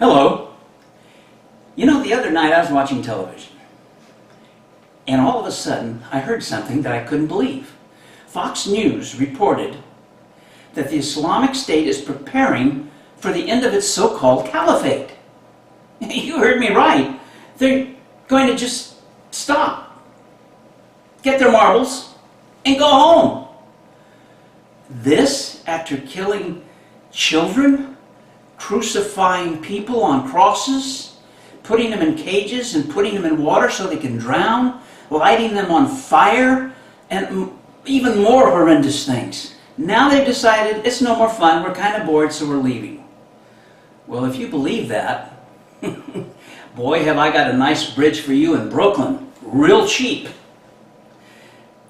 Hello. You know, the other night I was watching television, and all of a sudden I heard something that I couldn't believe. Fox News reported that the Islamic State is preparing for the end of its so-called caliphate. You heard me right. They're going to just stop, get their marbles, and go home. This after killing children, crucifying people on crosses, putting them in cages and putting them in water so they can drown, lighting them on fire, and even more horrendous things. Now they've decided it's no more fun, we're kind of bored, so we're leaving. Well, if you believe that, boy, have I got a nice bridge for you in Brooklyn, real cheap.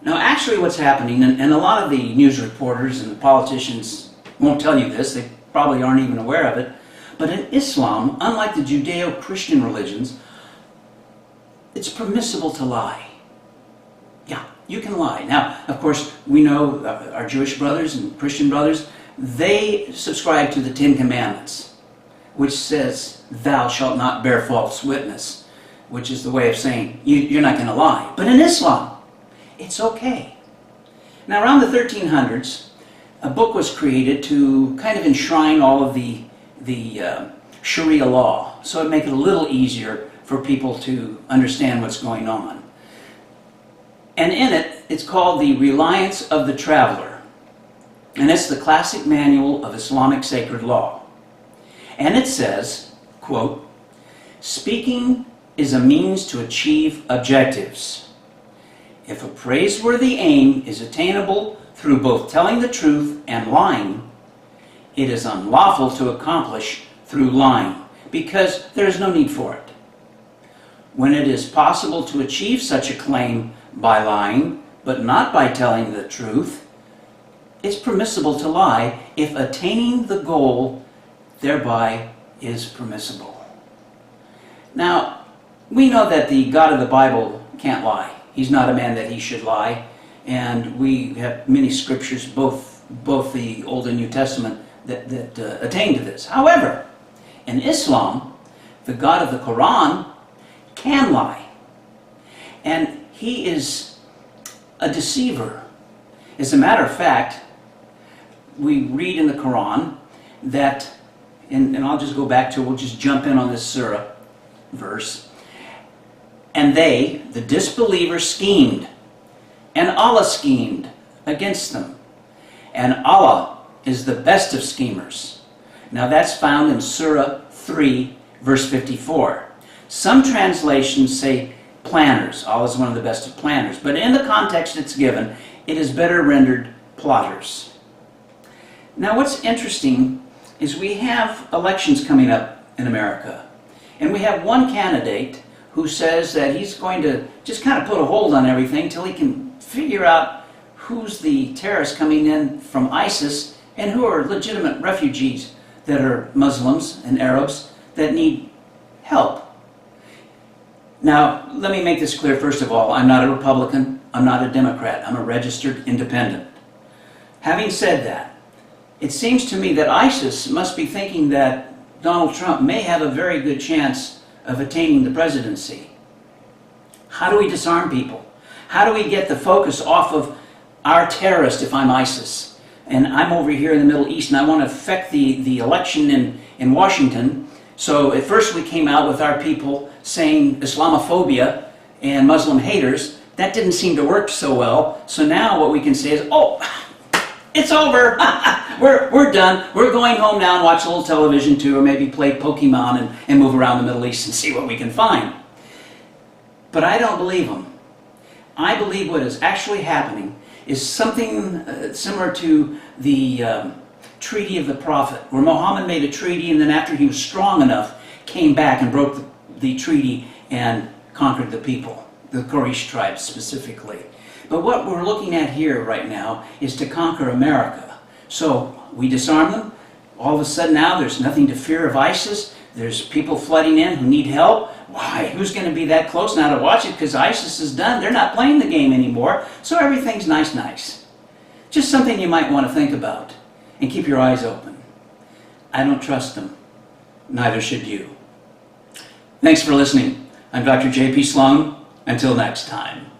Now, actually what's happening, and a lot of the news reporters and the politicians won't tell you this, they probably aren't even aware of it, but in Islam, unlike the Judeo-Christian religions, it's permissible to lie. Yeah, you can lie. Now, of course, we know our Jewish brothers and Christian brothers, they subscribe to the Ten Commandments, which says, thou shalt not bear false witness, which is the way of saying you're not going to lie. But in Islam, it's okay. Now, around the 1300s, a book was created to kind of enshrine all of the Sharia law, so it'd make it a little easier for people to understand what's going on. And in it, it's called The Reliance of the Traveler. And it's the classic manual of Islamic sacred law. And it says, quote, speaking is a means to achieve objectives. If a praiseworthy aim is attainable through both telling the truth and lying, it is unlawful to accomplish through lying, because there is no need for it. When it is possible to achieve such a claim by lying, but not by telling the truth, it's permissible to lie if attaining the goal thereby is permissible. Now, we know that the God of the Bible can't lie. He's not a man that he should lie. And we have many scriptures, both the Old and New Testament, that attain to this. However, in Islam, the God of the Quran can lie. And he is a deceiver. As a matter of fact, we read in the Quran that, and I'll just go back to, we'll just jump in on this surah verse. And they, the disbelievers, schemed, and Allah schemed against them. And Allah is the best of schemers. Now that's found in Surah 3, verse 54. Some translations say planners. Allah is one of the best of planners. But in the context it's given, it is better rendered plotters. Now what's interesting is we have elections coming up in America. And we have one candidate who says that he's going to just kind of put a hold on everything till he can figure out who's the terrorists coming in from ISIS and who are legitimate refugees that are Muslims and Arabs that need help. Now, let me make this clear first of all. I'm not a Republican. I'm not a Democrat. I'm a registered independent. Having said that, it seems to me that ISIS must be thinking that Donald Trump may have a very good chance of attaining the presidency. How do we disarm people? How do we get the focus off of our terrorist if I'm ISIS? And I'm over here in the Middle East and I want to affect the election in Washington. So at first we came out with our people saying Islamophobia and Muslim haters. That didn't seem to work so well. So now what we can say is, oh, it's over. We're done. We're going home now and watch a little television too, or maybe play Pokemon and move around the Middle East and see what we can find. But I don't believe them. I believe what is actually happening is something similar to the Treaty of the Prophet, where Muhammad made a treaty and then after he was strong enough, came back and broke the treaty and conquered the people, the Quraysh tribes specifically. But what we're looking at here right now is to conquer America. So we disarm them. All of a sudden now there's nothing to fear of ISIS. There's people flooding in who need help. Why? Who's going to be that close now to watch it? Because ISIS is done. They're not playing the game anymore. So everything's nice. Just something you might want to think about and keep your eyes open. I don't trust them. neither should you. Thanks for listening. I'm Dr. J.P. Sloane. Until next time.